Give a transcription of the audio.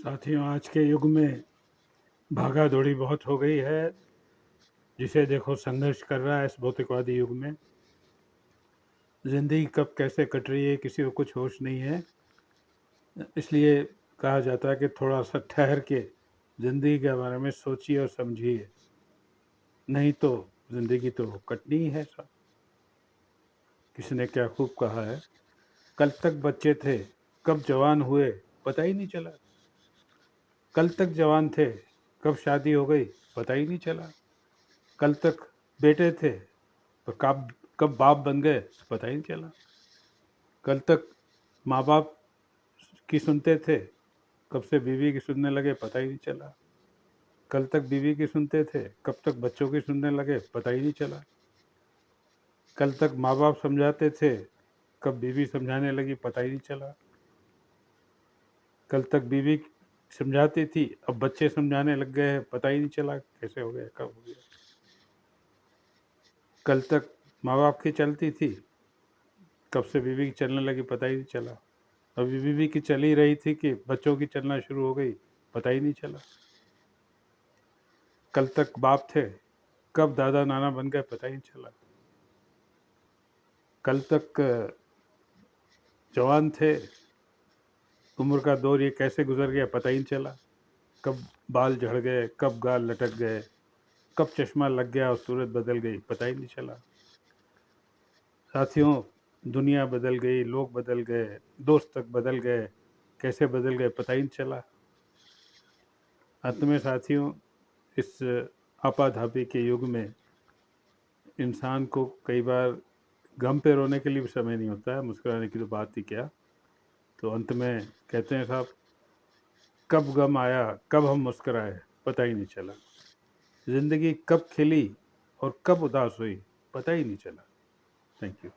साथियों, आज के युग में भागा दौड़ी बहुत हो गई है। जिसे देखो संघर्ष कर रहा है इस भौतिकवादी युग में। ज़िंदगी कब कैसे कट रही है किसी को कुछ होश नहीं है। इसलिए कहा जाता है कि थोड़ा सा ठहर के ज़िंदगी के बारे में सोचिए और समझिए, नहीं तो ज़िंदगी तो कटनी ही है साहब। किसी ने क्या खूब कहा है, कल तक बच्चे थे कब जवान हुए पता ही नहीं चला। कल तक जवान थे कब शादी हो गई पता ही नहीं चला। कल तक बेटे थे तो कब कब बाप बन गए पता ही नहीं चला। कल तक माँ बाप की सुनते थे, कब से बीवी की सुनने लगे पता ही नहीं चला। कल तक बीवी की सुनते थे, कब तक बच्चों की सुनने लगे पता ही नहीं चला। कल तक माँ बाप समझाते थे, कब बीवी समझाने लगी पता ही नहीं चला। कल तक बीवी समझाती थी, अब बच्चे समझाने लग गए हैं, पता ही नहीं चला कैसे हो गया, कब हो गया। कल तक माँ बाप की चलती थी, कब से बीवी की चलने लगी पता ही नहीं चला। अभी बीवी की चल ही रही थी कि बच्चों की चलना शुरू हो गई, पता ही नहीं चला। कल तक बाप थे, कब दादा नाना बन गए पता ही नहीं चला। कल तक जवान थे, उम्र का दौर ये कैसे गुजर गया पता ही नहीं चला। कब बाल झड़ गए, कब गाल लटक गए, कब चश्मा लग गया और सूरत बदल गई पता ही नहीं चला। साथियों, दुनिया बदल गई, लोग बदल गए, दोस्त तक बदल गए, कैसे बदल गए पता ही नहीं चला। अंत में साथियों, इस आपाधापी के युग में इंसान को कई बार गम पे रोने के लिए भी समय नहीं होता है, मुस्कुराने की तो बात ही क्या। तो अंत में कहते हैं साहब, कब गम आया कब हम मुस्कुराए पता ही नहीं चला। ज़िंदगी कब खिली और कब उदास हुई पता ही नहीं चला। Thank you.